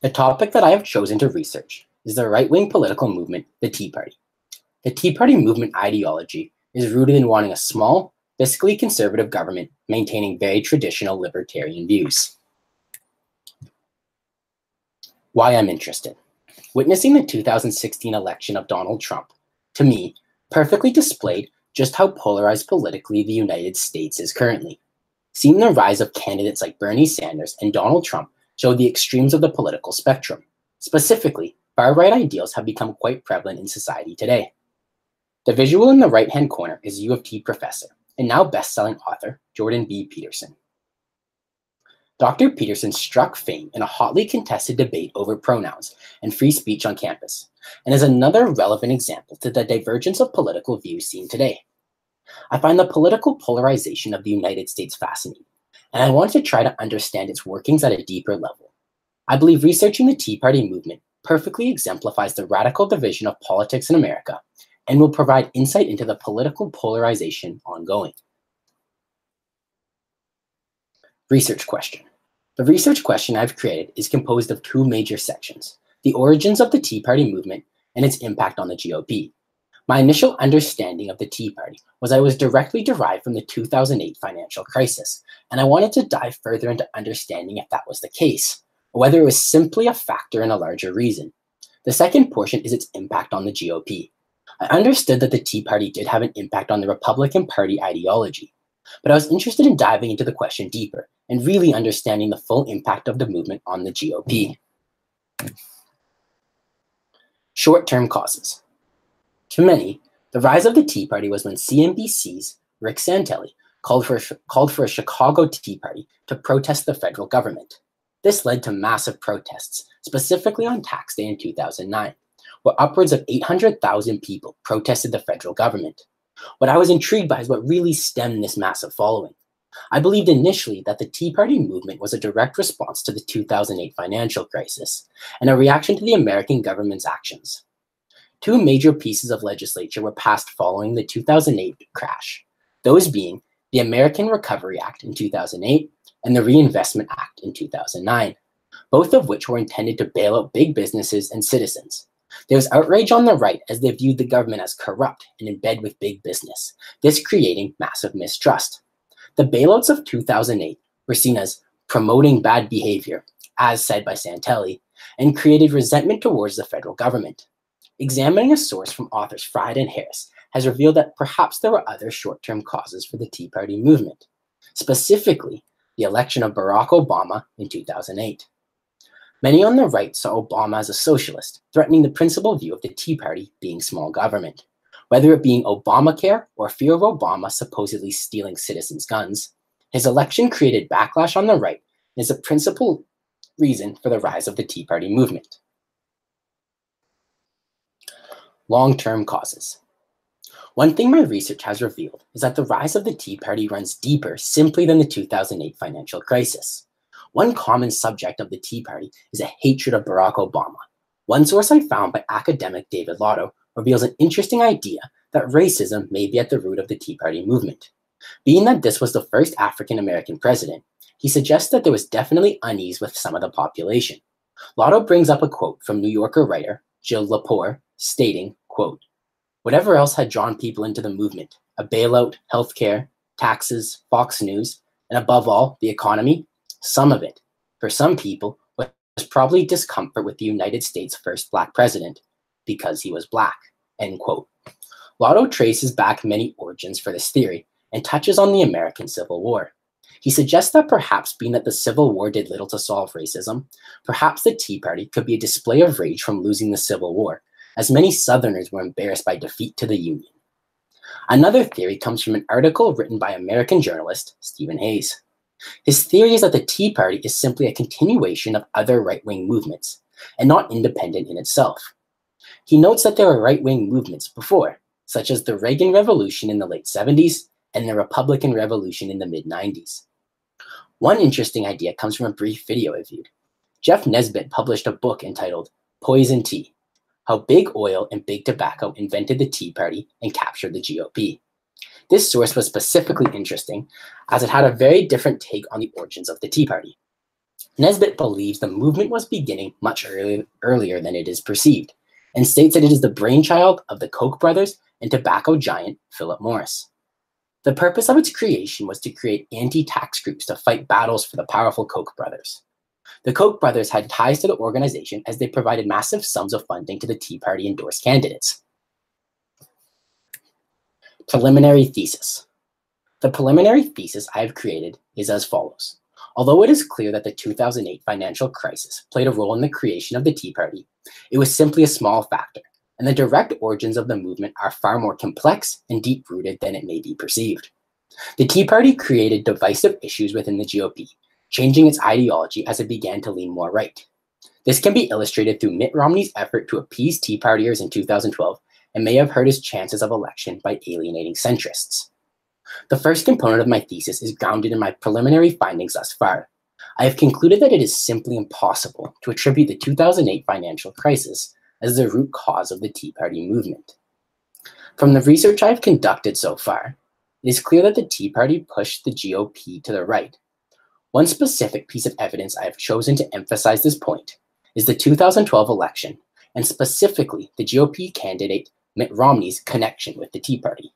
The topic that I have chosen to research is the right-wing political movement, the Tea Party. The Tea Party movement ideology is rooted in wanting a small, fiscally conservative government maintaining very traditional libertarian views. Why I'm interested. Witnessing the 2016 election of Donald Trump, to me, perfectly displayed just how polarized politically the United States is currently. Seeing the rise of candidates like Bernie Sanders and Donald Trump showed the extremes of the political spectrum. Specifically, far-right ideals have become quite prevalent in society today. The visual in the right-hand corner is U of T professor and now best-selling author Jordan B. Peterson. Dr. Peterson struck fame in a hotly contested debate over pronouns and free speech on campus, and is another relevant example to the divergence of political views seen today. I find the political polarization of the United States fascinating, and I want to try to understand its workings at a deeper level. I believe researching the Tea Party movement perfectly exemplifies the radical division of politics in America and will provide insight into the political polarization ongoing. Research question. The research question I've created is composed of two major sections: the origins of the Tea Party movement and its impact on the GOP. My initial understanding of the Tea Party was I was directly derived from the 2008 financial crisis, and I wanted to dive further into understanding if that was the case, or whether it was simply a factor in a larger reason. The second portion is its impact on the GOP. I understood that the Tea Party did have an impact on the Republican Party ideology, but I was interested in diving into the question deeper and really understanding the full impact of the movement on the GOP. Short-term causes. To many, the rise of the Tea Party was when CNBC's Rick Santelli called for a Chicago Tea Party to protest the federal government. This led to massive protests, specifically on tax day in 2009, where upwards of 800,000 people protested the federal government. What I was intrigued by is what really stemmed this massive following. I believed initially that the Tea Party movement was a direct response to the 2008 financial crisis and a reaction to the American government's actions. Two major pieces of legislation were passed following the 2008 crash, those being the American Recovery Act in 2008 and the Reinvestment Act in 2009, both of which were intended to bail out big businesses and citizens. There was outrage on the right as they viewed the government as corrupt and in bed with big business, this creating massive mistrust. The bailouts of 2008 were seen as promoting bad behavior, as said by Santelli, and created resentment towards the federal government. Examining a source from authors Fried and Harris has revealed that perhaps there were other short-term causes for the Tea Party movement, specifically the election of Barack Obama in 2008. Many on the right saw Obama as a socialist, threatening the principal view of the Tea Party being small government. Whether it being Obamacare or fear of Obama supposedly stealing citizens' guns, his election created backlash on the right and is a principal reason for the rise of the Tea Party movement. Long-term causes. One thing my research has revealed is that the rise of the Tea Party runs deeper simply than the 2008 financial crisis. One common subject of the Tea Party is a hatred of Barack Obama. One source I found by academic David Lotto reveals an interesting idea that racism may be at the root of the Tea Party movement. Being that this was the first African-American president, he suggests that there was definitely unease with some of the population. Lotto brings up a quote from New Yorker writer Jill Lepore stating, quote, "Whatever else had drawn people into the movement, a bailout, healthcare, taxes, Fox News, and above all, the economy, some of it, for some people, was probably discomfort with the United States' first Black president, because he was Black," end quote. Lotto traces back many origins for this theory and touches on the American Civil War. He suggests that perhaps being that the Civil War did little to solve racism, perhaps the Tea Party could be a display of rage from losing the Civil War, as many Southerners were embarrassed by defeat to the Union. Another theory comes from an article written by American journalist Stephen Hayes. His theory is that the Tea Party is simply a continuation of other right-wing movements, and not independent in itself. He notes that there were right-wing movements before, such as the Reagan Revolution in the late 70s and the Republican Revolution in the mid-90s. One interesting idea comes from a brief video I viewed. Jeff Nesbitt published a book entitled Poison Tea: How Big Oil and Big Tobacco Invented the Tea Party and Captured the GOP. This source was specifically interesting as it had a very different take on the origins of the Tea Party. Nesbitt believes the movement was beginning much earlier than it is perceived, and states that it is the brainchild of the Koch brothers and tobacco giant Philip Morris. The purpose of its creation was to create anti-tax groups to fight battles for the powerful Koch brothers. The Koch brothers had ties to the organization as they provided massive sums of funding to the Tea Party endorsed candidates. Preliminary thesis. The preliminary thesis I have created is as follows. Although it is clear that the 2008 financial crisis played a role in the creation of the Tea Party, it was simply a small factor, and the direct origins of the movement are far more complex and deep-rooted than it may be perceived. The Tea Party created divisive issues within the GOP, changing its ideology as it began to lean more right. This can be illustrated through Mitt Romney's effort to appease Tea Partiers in 2012 and may have hurt his chances of election by alienating centrists. The first component of my thesis is grounded in my preliminary findings thus far. I have concluded that it is simply impossible to attribute the 2008 financial crisis as the root cause of the Tea Party movement. From the research I have conducted so far, it is clear that the Tea Party pushed the GOP to the right. One specific piece of evidence I have chosen to emphasize this point is the 2012 election, and specifically the GOP candidate Mitt Romney's connection with the Tea Party.